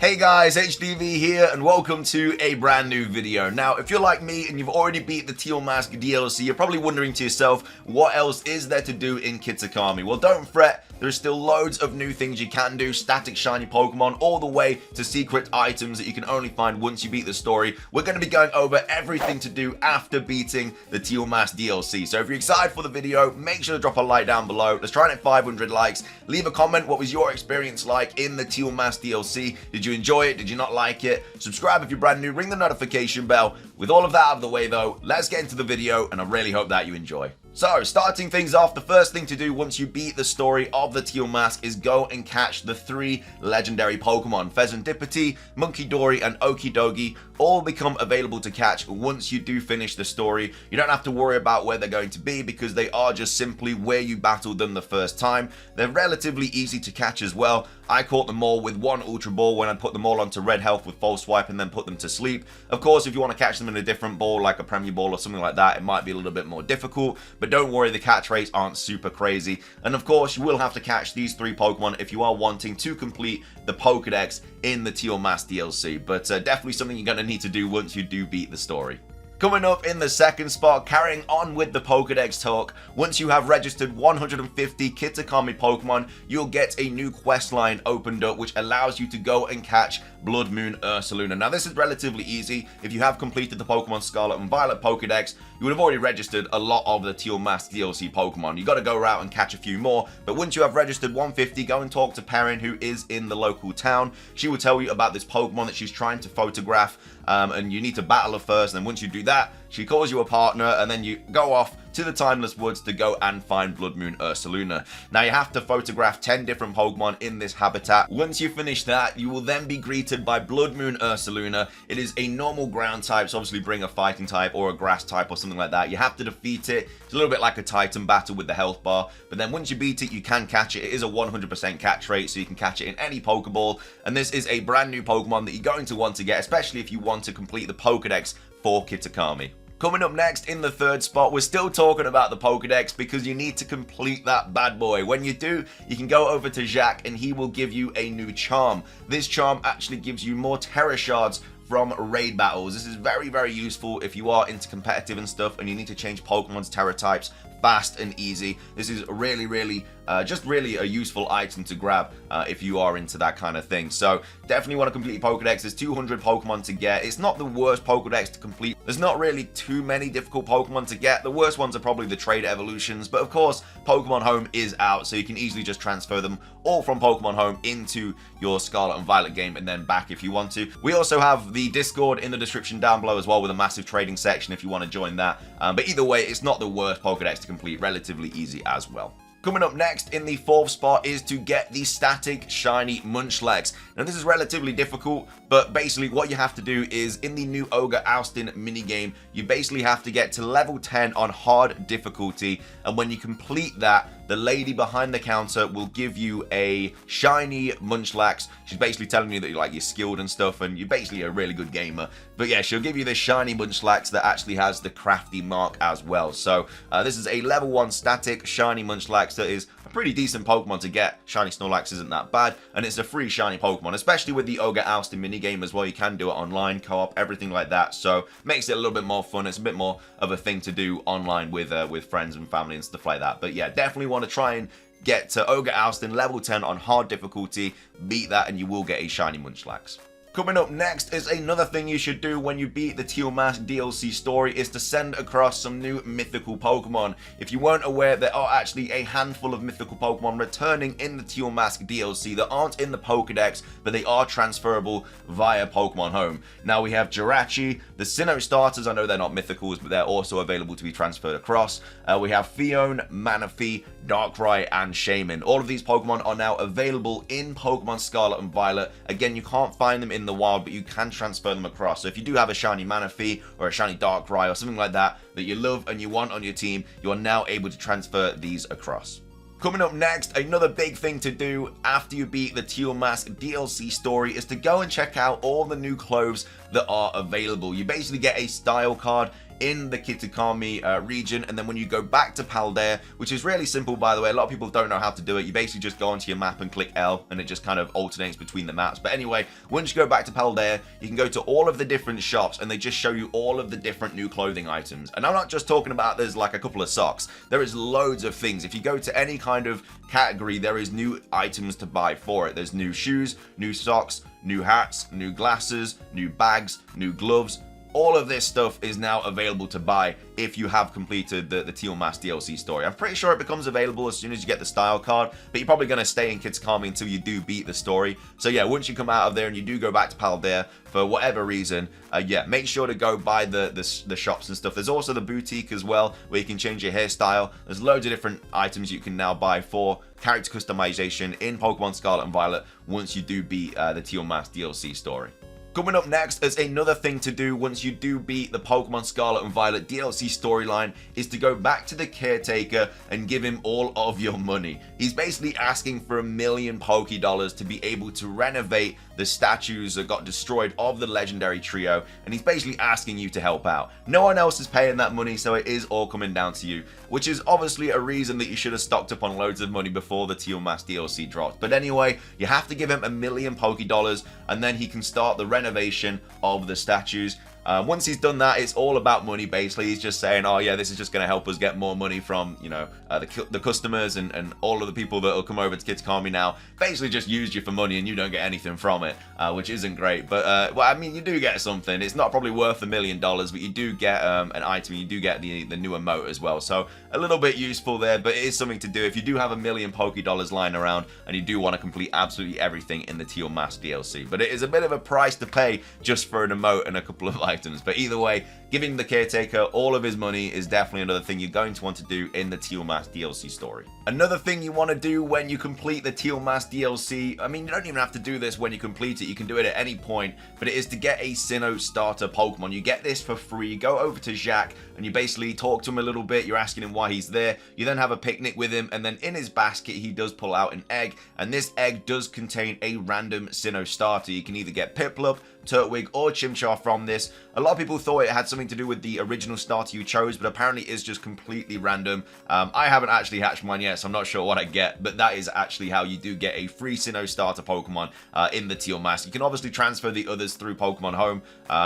Hey guys, HDvee here and welcome to a brand new video. Now, if you're like me and you've already beat the Teal Mask DLC, you're probably wondering to yourself, what else is there to do in Kitakami? Well, don't fret, there's still loads of new things you can do, static shiny Pokemon, all the way to secret items that you can only find once you beat the story. We're going to be going over everything to do after beating the Teal Mask DLC. So if you're excited for the video, make sure to drop a like down below. Let's try and hit 500 likes. Leave a comment, what was your experience like in the Teal Mask DLC? Did you enjoy it? Did you not like it? Subscribe if you're brand new, ring the notification bell. With all of that out of the way though, let's get into the video and I really hope that you enjoy. So, starting things off, the first thing to do once you beat the story of the Teal Mask is go and catch the 3 legendary Pokemon. Pheasantipity, Munkidori, and Okidogi all become available to catch once you do finish the story. You don't have to worry about where they're going to be because they are just simply where you battled them the first time. They're relatively easy to catch as well. I caught them all with 1 Ultra Ball when I put them all onto Red Health with False Swipe and then put them to sleep. Of course, if you want to catch them in a different ball, like a Premier Ball or something like that, it might be a little bit more difficult. But don't worry, the catch rates aren't super crazy. And of course, you will have to catch these 3 Pokemon if you are wanting to complete the Pokedex in the Teal Mask DLC. But definitely something you're going to need to do once you do beat the story. Coming up in the second spot, carrying on with the Pokedex talk, once you have registered 150 Kitakami Pokemon, you'll get a new quest line opened up which allows you to go and catch Blood Moon Ursaluna. Now this is relatively easy. If you have completed the Pokemon Scarlet and Violet Pokedex, you would have already registered a lot of the Teal Mask DLC Pokemon. You got to go out and catch a few more, but once you have registered 150, go and talk to Perrin, who is in the local town. She will tell you about this Pokemon that she's trying to photograph, and you need to battle her first, and then once you do that, she calls you a partner, and then you go off to the Timeless Woods to go and find Blood Moon Ursaluna. Now you have to photograph 10 different Pokemon in this habitat. Once you finish that, you will then be greeted by Blood Moon Ursaluna. It is a normal ground type, so obviously bring a fighting type or a grass type or something like that. You have to defeat it. It's a little bit like a Titan battle with the health bar, but then once you beat it, you can catch it. It is a 100% catch rate, so you can catch it in any Pokeball, and this is a brand new Pokemon that you're going to want to get, especially if you want to complete the Pokedex for Kitakami. Coming up next in the third spot, we're still talking about the Pokedex because you need to complete that bad boy. When you do, you can go over to Jacques and he will give you a new charm. This charm actually gives you more Terra Shards from raid battles. This is very, very useful if you are into competitive and stuff and you need to change Pokemon's Terra types fast and easy. This is really, just really a useful item to grab if you are into that kind of thing. So definitely want to complete your Pokedex. There's 200 Pokemon to get. It's not the worst Pokedex to complete. There's not really too many difficult Pokemon to get. The worst ones are probably the trade evolutions, but of course Pokemon Home is out, so you can easily just transfer them all from Pokemon Home into your Scarlet and Violet game and then back if you want to. We also have the Discord in the description down below as well with a massive trading section if you want to join that. But either way, it's not the worst Pokedex to complete, relatively easy as well. Coming up next in the fourth spot is to get the static shiny Munchlax. Now this is relatively difficult, but basically what you have to do is in the new Ogre Ousting minigame, you basically have to get to level 10 on hard difficulty, and when you complete that, the lady behind the counter will give you a shiny Munchlax. She's basically telling you that you're skilled and stuff, and you're basically a really good gamer. But yeah, she'll give you this shiny Munchlax that actually has the crafty mark as well. So this is a level 1 static shiny Munchlax that is a pretty decent Pokemon to get. Shiny Snorlax isn't that bad, and it's a free shiny Pokemon, especially with the Ogre Ousting minigame as well. You can do it online, co-op, everything like that, so makes it a little bit more fun. It's a bit more of a thing to do online with friends and family and stuff like that. But yeah, definitely want to try and get to Ogre Ousting level 10 on hard difficulty. Beat that and you will get a shiny Munchlax. Coming up next is another thing you should do when you beat the Teal Mask DLC story is to send across some new mythical Pokemon. If you weren't aware, there are actually a handful of mythical Pokemon returning in the Teal Mask DLC that aren't in the Pokedex, but they are transferable via Pokemon Home. Now we have Jirachi, the Sinnoh Starters. I know they're not mythicals, but they're also available to be transferred across. We have Fion, Manaphy, Darkrai, and Shaman. All of these Pokemon are now available in Pokemon Scarlet and Violet. Again, you can't find them in the wild, but you can transfer them across. So if you do have a shiny Manaphy or a shiny Darkrai or something like that that you love and you want on your team, you are now able to transfer these across. Coming up next, another big thing to do after you beat the Teal Mask DLC story is to go and check out all the new clothes that are available. You basically get a style card in the Kitakami region, and then when you go back to Paldea, which is really simple by the way, a lot of people don't know how to do it, you basically just go onto your map and click L, and it just kind of alternates between the maps. But anyway, once you go back to Paldea, you can go to all of the different shops, and they just show you all of the different new clothing items. And I'm not just talking about there's like a couple of socks, there is loads of things. If you go to any kind of category, there is new items to buy for it. There's new shoes, new socks, new hats, new glasses, new bags, new gloves. All of this stuff is now available to buy if you have completed the Teal Mask DLC story. I'm pretty sure it becomes available as soon as you get the style card, but you're probably going to stay in Kitakami until you do beat the story. So yeah, once you come out of there and you do go back to Paldea, for whatever reason, yeah, make sure to go buy the shops and stuff. There's also the boutique as well, where you can change your hairstyle. There's loads of different items you can now buy for character customization in Pokemon Scarlet and Violet once you do beat the Teal Mask DLC story. Coming up next as another thing to do once you do beat the Pokemon Scarlet and Violet DLC storyline is to go back to the Caretaker and give him all of your money. He's basically asking for $1 million Pokédollars to be able to renovate the statues that got destroyed of the legendary trio, and he's basically asking you to help out. No one else is paying that money, so it is all coming down to you, which is obviously a reason that you should have stocked up on loads of money before the Teal Mask DLC dropped. But anyway, you have to give him $1 million Pokédollars, and then he can start the renovation of the statues. Once he's done that, it's all about money basically. He's just saying, oh yeah, this is just going to help us get more money from, you know, the customers and all of the people that will come over to Kitakami now. Basically just use you for money and you don't get anything from it, which isn't great. But, well, I mean, you do get something. It's not probably worth $1 million, but you do get an item. You do get the new emote as well. So a little bit useful there, but it is something to do if you do have $1 million Pokédollars lying around and you do want to complete absolutely everything in the Teal Mask DLC. But it is a bit of a price to pay just for an emote and a couple of items. But either way, giving the Caretaker all of his money is definitely another thing you're going to want to do in the Teal Mask DLC story. Another thing you want to do when you complete the Teal Mask DLC, I mean, you don't even have to do this when you complete it, you can do it at any point, but it is to get a Sinnoh Starter Pokemon. You get this for free. You go over to Jacques and you basically talk to him a little bit, you're asking him why he's there, you then have a picnic with him, and then in his basket he does pull out an egg, and this egg does contain a random Sinnoh Starter. You can either get Piplup, Turtwig, or Chimchar from this. A lot of people thought it had something to do with the original starter you chose, but apparently it's just completely random. I haven't actually hatched mine yet, so I'm not sure what I get, but that is actually how you do get a free Sinnoh Starter Pokemon in the Teal Mask. You can obviously transfer the others through Pokemon Home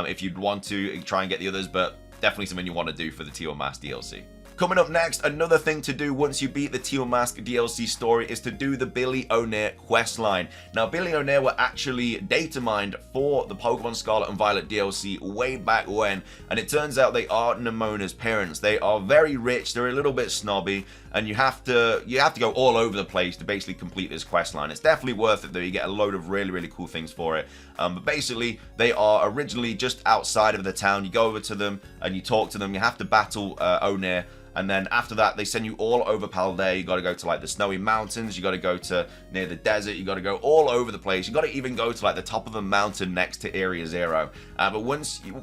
if you'd want to try and get the others, but definitely something you want to do for the Teal Mask DLC. Coming up next, another thing to do once you beat the Teal Mask DLC story is to do the Billy O'Neill questline. Now, Billy O'Neill were actually data mined for the Pokemon Scarlet and Violet DLC way back when, and it turns out they are Nemona's parents. They are very rich, they're a little bit snobby, and you have to go all over the place to basically complete this questline. It's definitely worth it though, you get a load of really, really cool things for it. But basically, they are originally just outside of the town. You go over to them and you talk to them, you have to battle O'Neill. And then after that, they send you all over Paldea. You got to go to like the snowy mountains. You got to go to near the desert. You got to go all over the place. You got to even go to like the top of a mountain next to Area Zero. But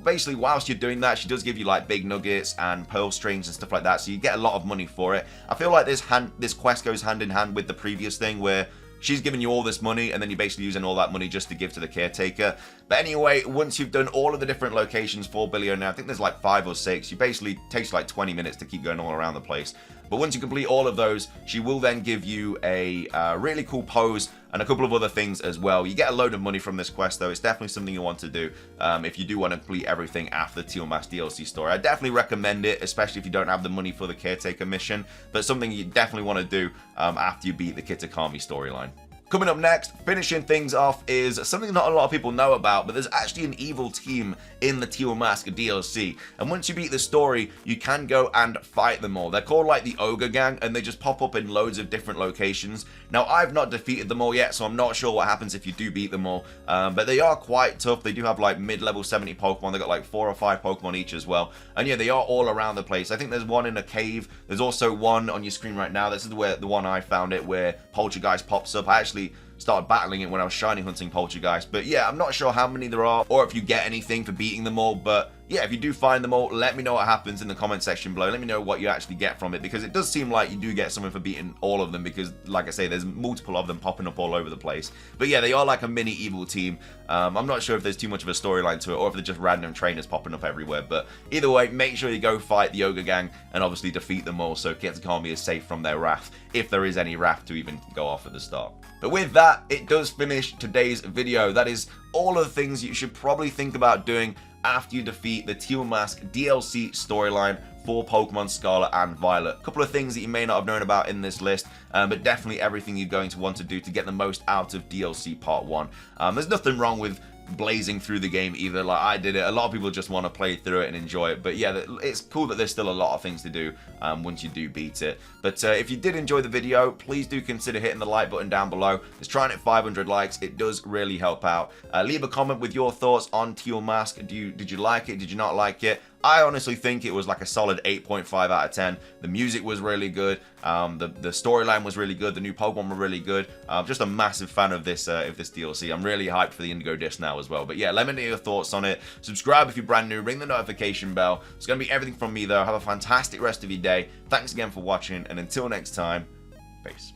basically, whilst you're doing that, she does give you like big nuggets and pearl strings and stuff like that. So you get a lot of money for it. I feel like this quest goes hand in hand with the previous thing where she's giving you all this money, and then you're basically using all that money just to give to the Caretaker. But anyway, once you've done all of the different locations for Billy O'Neill, I think there's like 5 or 6, you basically takes like 20 minutes to keep going all around the place. But once you complete all of those, she will then give you a really cool pose and a couple of other things as well. You get a load of money from this quest though. It's definitely something you want to do if you do want to complete everything after the Teal Mask DLC story. I definitely recommend it, especially if you don't have the money for the Caretaker mission, but something you definitely want to do after you beat the Kitakami storyline. Coming up next, finishing things off, is something not a lot of people know about, but there's actually an evil team in the Teal Mask DLC. And once you beat the story, you can go and fight them all. They're called like the Ogre Gang, and they just pop up in loads of different locations. Now, I've not defeated them all yet, so I'm not sure what happens if you do beat them all. But they are quite tough. They do have like mid-level 70 Pokemon. They've got like 4 or 5 Pokemon each as well. And yeah, they are all around the place. I think there's one in a cave. There's also one on your screen right now. This is where the one I found it, where Poltergeist pops up. I actually started battling it when I was shiny hunting Poltergeist. But yeah, I'm not sure how many there are or if you get anything for beating them all, but yeah, if you do find them all, let me know what happens in the comment section below. Let me know what you actually get from it, because it does seem like you do get something for beating all of them, because like I say, there's multiple of them popping up all over the place. But yeah, they are like a mini evil team. I'm not sure if there's too much of a storyline to it, or if they're just random trainers popping up everywhere, but either way, make sure you go fight the Ogre Gang and obviously defeat them all so Kitakami is safe from their wrath, if there is any wrath to even go off at the start. But with that, it does finish today's video. That is all of the things you should probably think about doing after you defeat the Teal Mask DLC storyline for Pokemon Scarlet and Violet. A couple of things that you may not have known about in this list, but definitely everything you're going to want to do to get the most out of DLC Part 1. There's nothing wrong with blazing through the game either, like I did it. A lot of people just want to play through it and enjoy it, but yeah, it's cool that there's still a lot of things to do once you do beat it. But if you did enjoy the video, please do consider hitting the like button down below. It's trying at 500 likes. It does really help out. Leave a comment with your thoughts on Teal Mask. Did you like it? Did you not like it? I honestly think it was like a solid 8.5 out of 10. The music was really good. The storyline was really good. The new Pokemon were really good. Just a massive fan of this DLC. I'm really hyped for the Indigo Disc now as well. But yeah, let me know your thoughts on it. Subscribe if you're brand new. Ring the notification bell. It's going to be everything from me though. Have a fantastic rest of your day. Thanks again for watching, and until next time, peace.